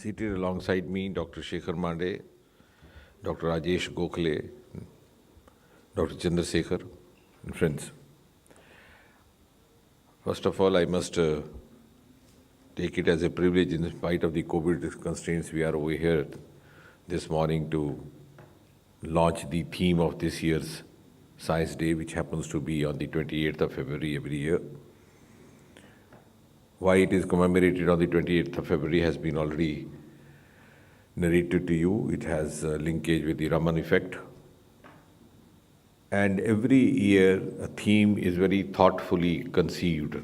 Seated alongside me, Dr. Shekhar Mande, Dr. Rajesh Gokhale, Dr. Chandrasekhar, and friends. First of all, I must take it as a privilege, in spite of the COVID constraints, we are over here this morning to launch the theme of this year's Science Day, which happens to be on the 28th of February every year. Why it is commemorated on the 28th of February has been already narrated to you. It has a linkage with the Raman effect. And every year, a theme is very thoughtfully conceived,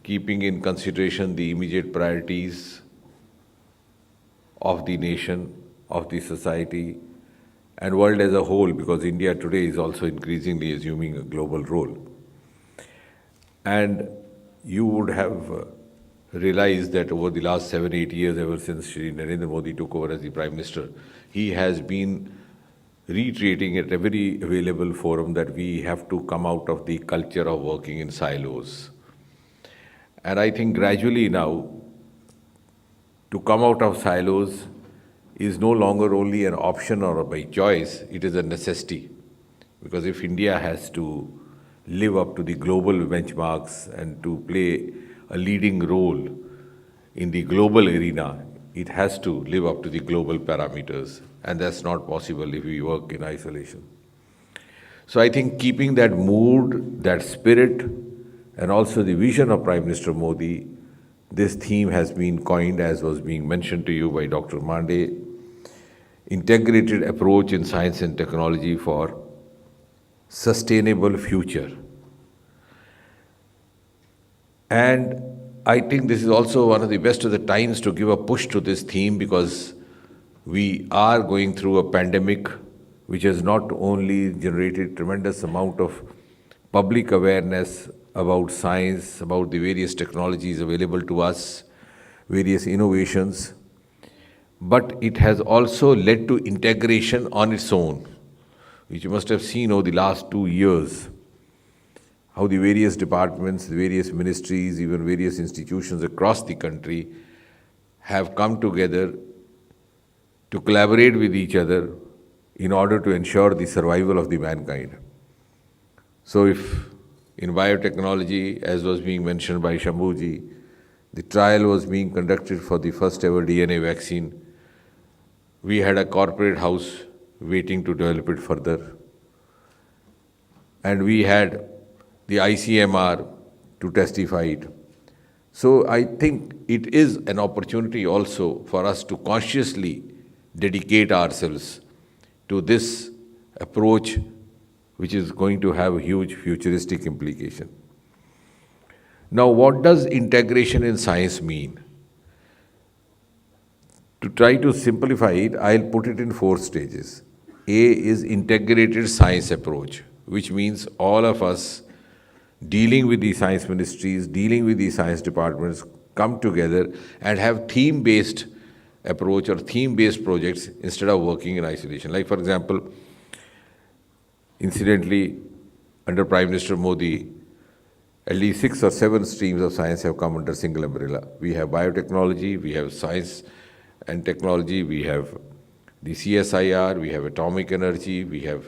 keeping in consideration the immediate priorities of the nation, of the society, and world as a whole, because India today is also increasingly assuming a global role. And you would have realized that over the last 7-8 years, ever since Shri Narendra Modi took over as the Prime Minister, he has been reiterating at every available forum that we have to come out of the culture of working in silos. And I think gradually now, to come out of silos is no longer only an option or by choice, it is a necessity. Because if India has to live up to the global benchmarks and to play a leading role in the global arena, it has to live up to the global parameters. And that's not possible if we work in isolation. So I think keeping that mood, that spirit, and also the vision of Prime Minister Modi, this theme has been coined, as was being mentioned to you by Dr. Mande, integrated approach in science and technology for sustainable future. And I think this is also one of the best of the times to give a push to this theme, because we are going through a pandemic which has not only generated tremendous amount of public awareness about science, about the various technologies available to us, various innovations, but it has also led to integration on its own, which you must have seen over the last 2 years, how the various departments, the various ministries, even various institutions across the country have come together to collaborate with each other in order to ensure the survival of the mankind. So if in biotechnology, as was being mentioned by Shambhuji, the trial was being conducted for the first ever DNA vaccine, we had a corporate house waiting to develop it further. And we had the ICMR to testify it. So I think it is an opportunity also for us to consciously dedicate ourselves to this approach, which is going to have a huge futuristic implication. Now, what does integration in science mean? To try to simplify it, I'll put it in 4 stages. A is integrated science approach, which means all of us dealing with the science ministries, dealing with the science departments, come together and have theme-based approach or theme-based projects instead of working in isolation. Like, for example, incidentally, under Prime Minister Modi, at least 6 or 7 streams of science have come under single umbrella. We have biotechnology, we have science and technology, we have the CSIR, we have atomic energy, we have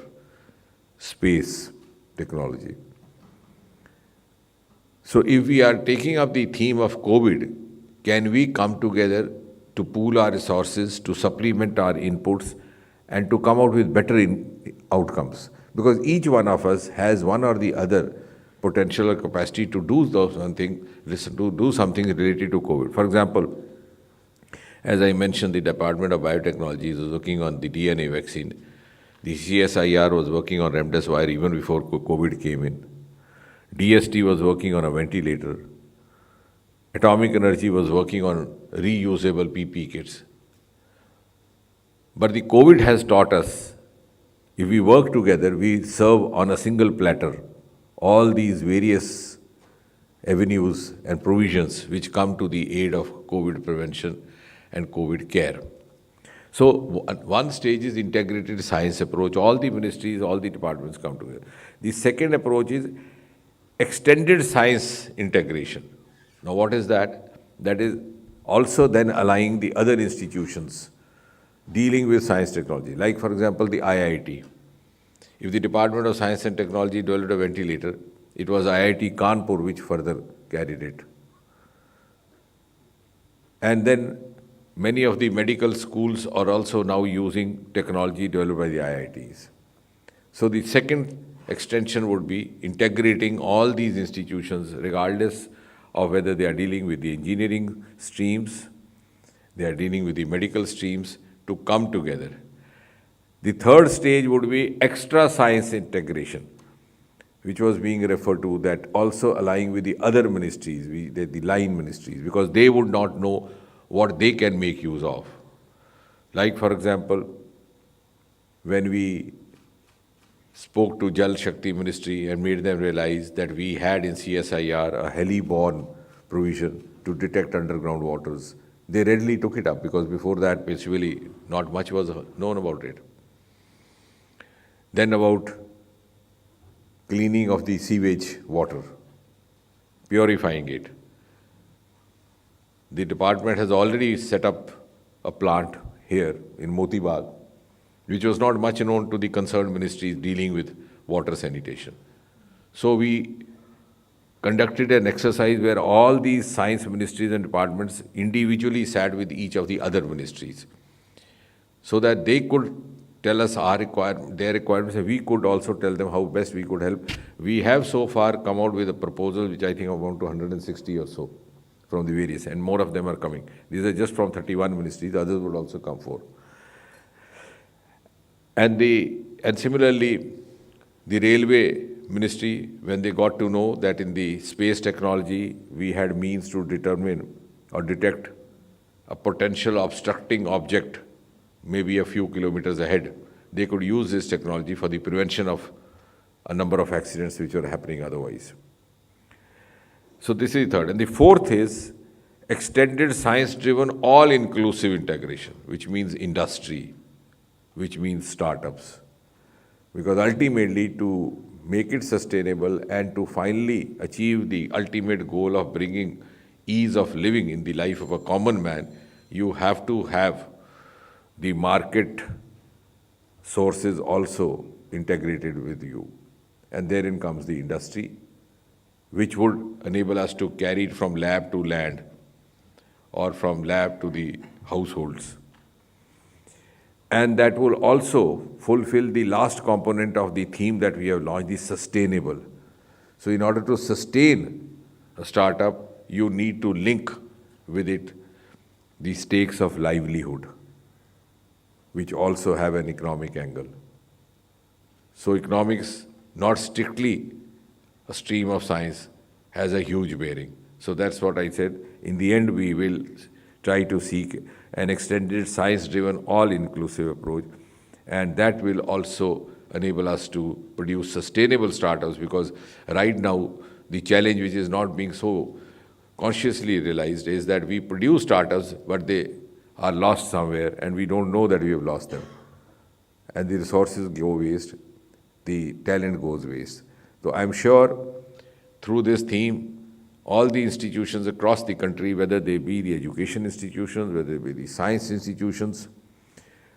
space technology. So if we are taking up the theme of COVID, can we come together to pool our resources, to supplement our inputs, and to come out with better outcomes? Because each one of us has one or the other potential or capacity to do something related to COVID. For example, as I mentioned, the Department of Biotechnology is working on the DNA vaccine. The CSIR was working on remdesivir even before COVID came in. DST was working on a ventilator. Atomic Energy was working on reusable PP kits. But the COVID has taught us, if we work together, we serve on a single platter all these various avenues and provisions which come to the aid of COVID prevention and COVID care. So one stage is integrated science approach. All the ministries, all the departments come together. The second approach is extended science integration. Now what is that? That is also then aligning the other institutions dealing with science technology. Like, for example, the IIT. If the Department of Science and Technology developed a ventilator, it was IIT Kanpur which further carried it. And then many of the medical schools are also now using technology developed by the IITs. So the second extension would be integrating all these institutions, regardless of whether they are dealing with the engineering streams, they are dealing with the medical streams, to come together. The third stage would be extra science integration, which was being referred to, that also aligning with the other ministries, the line ministries, because they would not know what they can make use of. Like, for example, when we spoke to Jal Shakti Ministry and made them realize that we had in CSIR a heli-borne provision to detect underground waters, they readily took it up, because before that, basically, not much was known about it. Then about cleaning of the sewage water, purifying it. The department has already set up a plant here in Moti Bagh, which was not much known to the concerned ministries dealing with water sanitation. So we conducted an exercise where all these science ministries and departments individually sat with each of the other ministries, so that they could tell us their requirements, and we could also tell them how best we could help. We have so far come out with a proposal which I think amount to 160 or so from the various, and more of them are coming. These are just from 31 ministries, others would also come forward. And similarly, the railway ministry, when they got to know that in the space technology we had means to determine or detect a potential obstructing object maybe a few kilometers ahead, they could use this technology for the prevention of a number of accidents which were happening otherwise. So this is the third. And the fourth is extended science-driven all-inclusive integration, which means industry, which means startups. Because ultimately, to make it sustainable and to finally achieve the ultimate goal of bringing ease of living in the life of a common man, you have to have the market sources also integrated with you. And therein comes the industry, which would enable us to carry it from lab to land or from lab to the households. And that will also fulfill the last component of the theme that we have launched, the sustainable. So in order to sustain a startup, you need to link with it the stakes of livelihood, which also have an economic angle. So economics, not strictly a stream of science, has a huge bearing. So that's what I said. In the end, we will try to seek an extended science-driven, all-inclusive approach. And that will also enable us to produce sustainable startups, because right now, the challenge which is not being so consciously realized is that we produce startups, but they are lost somewhere, and we don't know that we have lost them. And the resources go waste, the talent goes waste. So I'm sure through this theme, all the institutions across the country, whether they be the education institutions, whether they be the science institutions,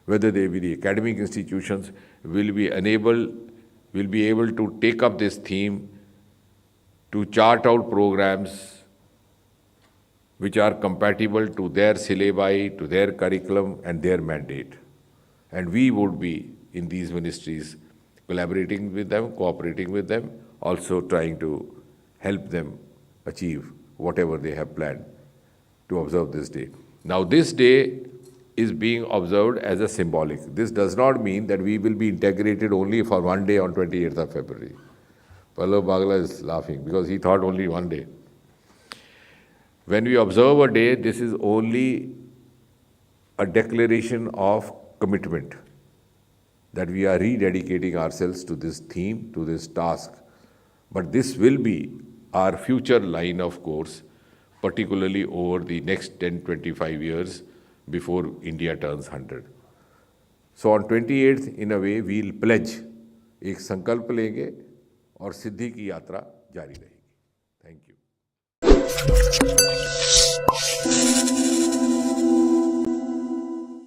whether they be the academic institutions, will be able to take up this theme to chart out programs which are compatible to their syllabi, to their curriculum and their mandate. And we would be, in these ministries, collaborating with them, cooperating with them, also trying to help them achieve whatever they have planned to observe this day. Now, this day is being observed as a symbolic. This does not mean that we will be integrated only for one day on 28th of February. Pallav Bagla is laughing because he thought only one day. When we observe a day, this is only a declaration of commitment that we are rededicating ourselves to this theme, to this task. But this will be our future line of course, particularly over the next 10-25 years before India turns 100. So on 28th, in a way, we'll pledge, एक संकल्प लेंगे और सिद्धि की यात्रा जारी रहेगी. Thank you.